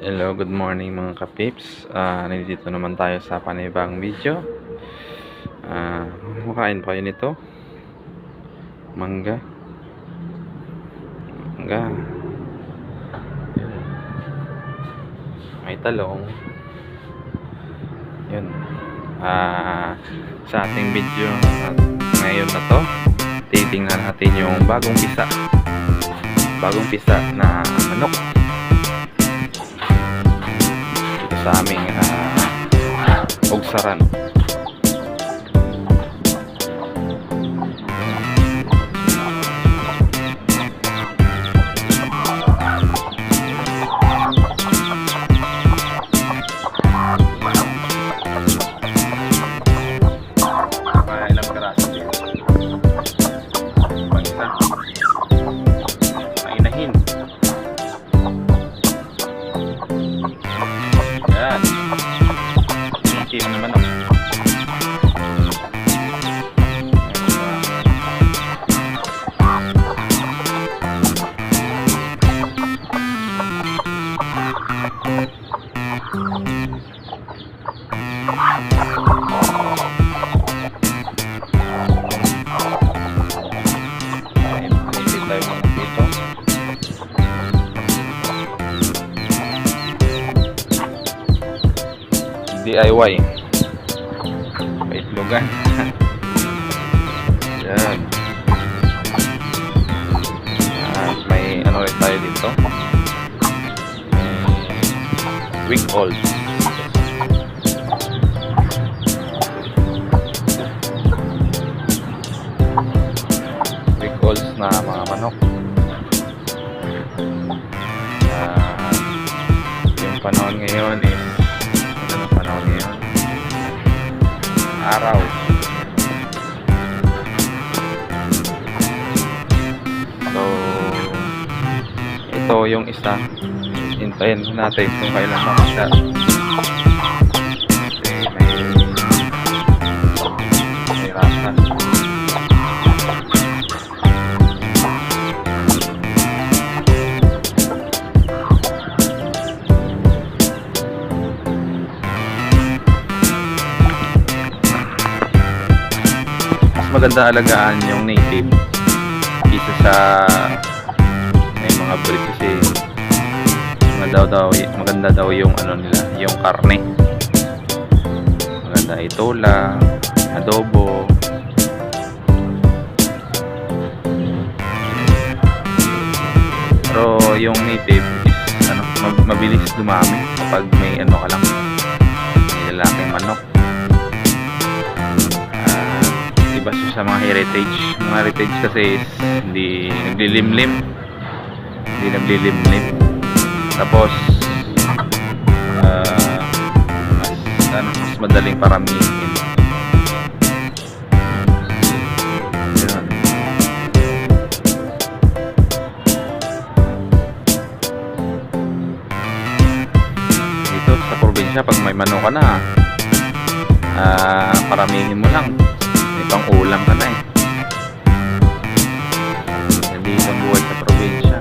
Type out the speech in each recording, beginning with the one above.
Hello, good morning mga kapips. Nandito naman tayo sa panibagong video. Kumakain pa kayo nito? Mangga. Mangga. Yun. May talong. Yun. Sa ating video ngayon na to, titingnan natin yung bagong pisa. Bagong pisa na manok. Sa aming Ogsaran. Ilang karaso dito? Pag-isa. Mainahin. Yan. Itim naman ako. DIY paitlogan. Yan. At may ano rin tayo dito, week old. Week olds na mga manok. Yung panahon ngayon is araw. So ito yung isa, hintayin natin kung kailan makasya. Kasi may rasa. Maganda alagaan yung native isa sa may mga breed kasi maganda daw yung ano nila, yung karne. Maganda itola, adobo. Pero yung native is ano, mabilis dumami kapag may ano ka lang, may lalaking manok. Iba siya sa mga heritage. Mga heritage kasi hindi naglilimlim. Tapos mas madaling paramihin. Yan. Dito sa probinsya, pag may manok ka na, paramihin mo lang. Pang ulam ka na eh. Hindi isang buhay sa probinsya.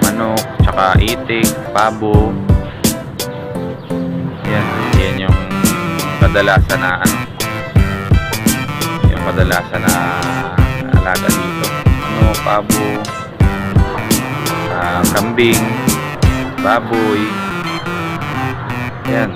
Manok, tsaka itik, pabo. Yan yung kadalasan na ano, yung kadalasan na alaga dito. Manok, pabo, kambing, baboy. Yan.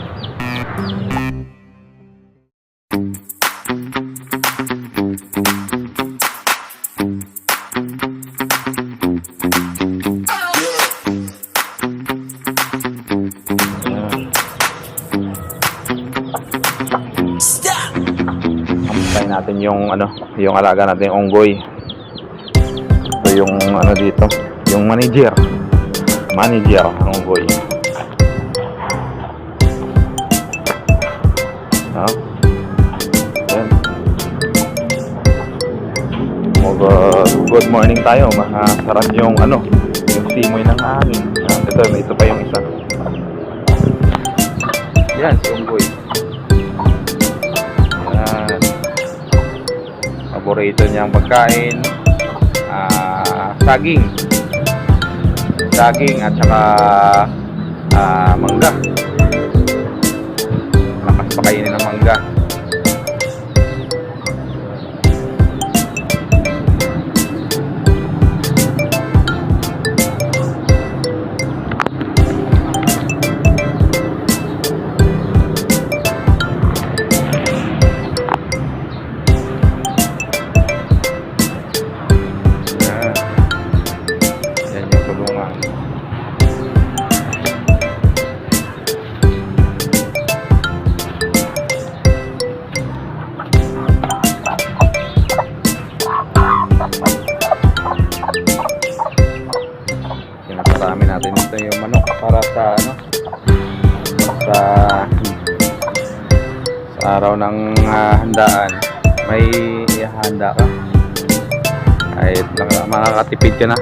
Ampay natin yung ano, yung alaga natin yung onggoy. So yung ano dito, yung manager ang onggoy. Good morning tayo. Masarap yung ano, yung simoy ng hangin. Ito pa yung isa. Yan, si onggoy. Yan. Paborito niyang pagkain. saging. Saging at saka mangga. Lakas pa kainin ng mangga. Pinaparami natin ito yung manok para sa sa araw ng handaan. May ihanda ka kahit makakatipid ka na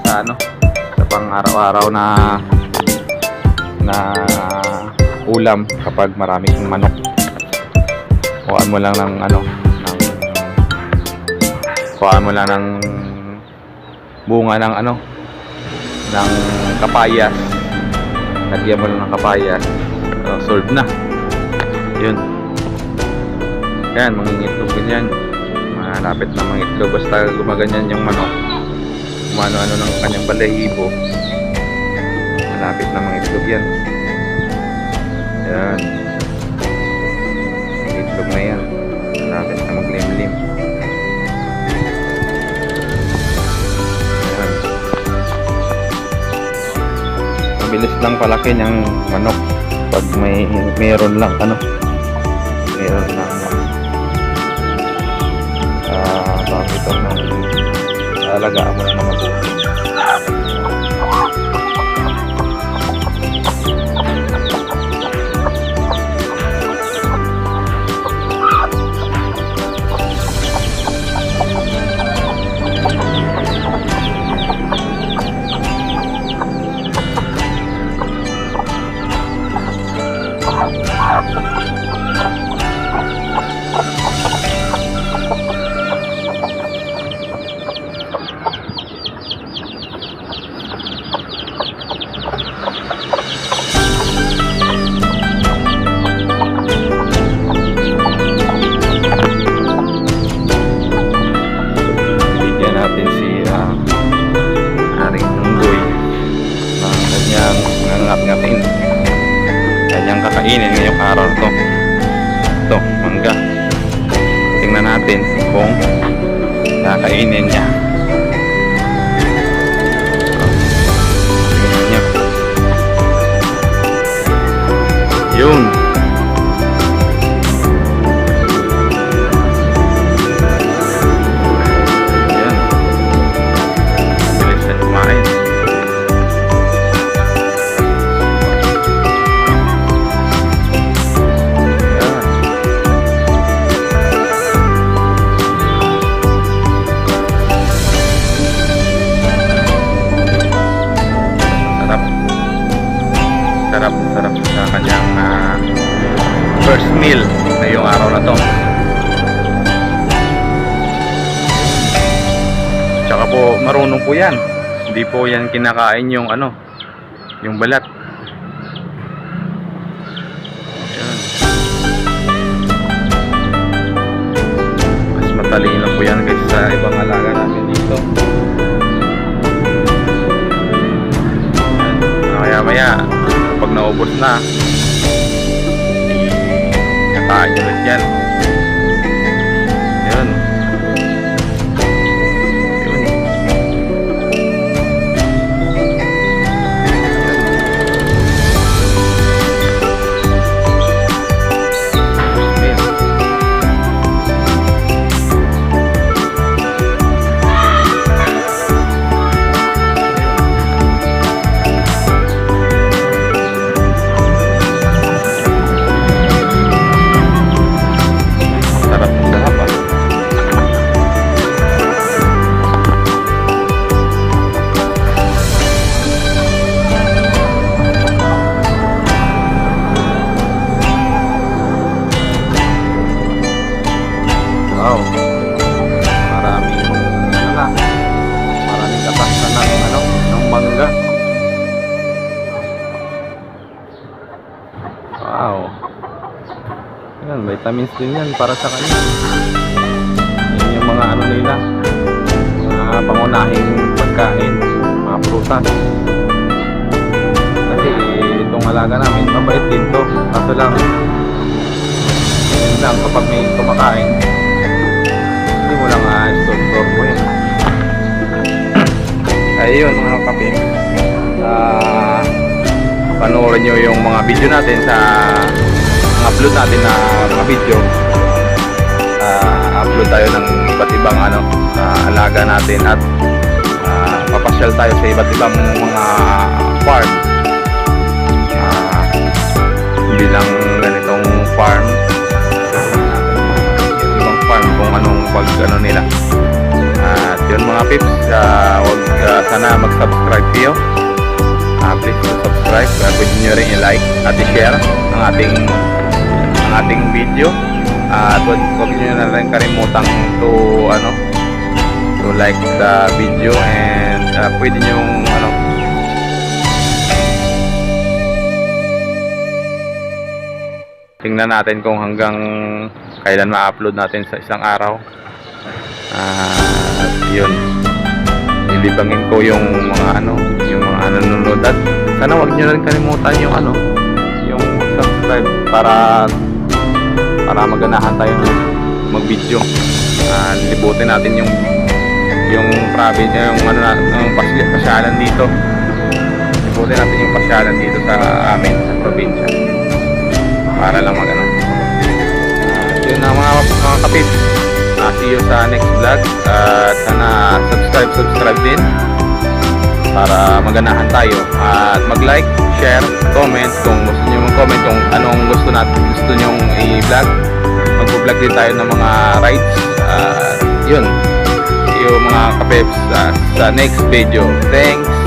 sa sa pang araw-araw na ulam. Kapag marami kang manok, kuhaan mo lang ng bunga ng ng kapayas, lagyan mo lang ng kapayas, solve na yun. Yan, mangingitlog ganyan, malapit na mangitlog. Basta gumaganyan yung manok, ano ng kanyang balahibo, malapit na mangitlog yan. Yan, mangitlog na yan, malapit na maglimlim. Mabilis lang palaki ng manok pag meron lang bakit ito alagaan mo na mabuti. Kanyang kakainin ngayong araw na ito mangga. Tingnan natin kung kakainin niya. Tingnan niya. Yun. Yan. Bilis na kumain. Sarap sa kanyang first meal ngayong araw na to. Tsaka po marunong po yan, hindi po yan kinakain yung yung balat. Yan. Mas matalino po yan kaysa sa ibang alaga namin dito. Maya pag naubos na, kataan nyo ulit yan. Yun. vitamins din yan para sa kanya. Yan yung mga ano nila, mga pangunahing pagkain, mga prutas. Kasi itong alaga namin, mabait din to. Kaso lang, yun lang kapag may kumakain, hindi mo lang store mo yan. Ayun mga kapim, panoorin nyo yung mga video natin sa upload natin na mga video. Upload tayo ng iba't ibang alaga natin at papasyal tayo sa iba't ibang mga farm. Bilang ganitong farm, ibang farm kung anong nila. At yun mga pips, sana mag-subscribe kayo. Please subscribe, pwede nyo rin i-like at i-share ang ating video. At huwag nyo na rin kalimutang to like the video, and pwede nyo tingnan natin kung hanggang kailan ma-upload natin sa isang araw. At yun, ilibangin ko yung mga nanonood, at sana wag nyo rin kalimutan yung subscribe para maganahan tayo mag-video. Libutin natin yung province, yung pasyalan dito. Libutin natin yung pasyalan dito sa amin sa probinsya para lang yun na mga kapit. See you sa next vlog, at sana subscribe din para maganahan tayo, at mag-like, share, comment kung gusto niyo mag-comment kung anong gusto niyo i-vlog. Mag-vlog din tayo ng mga rides. Yun, see you mga kapeps sa next video. Thanks.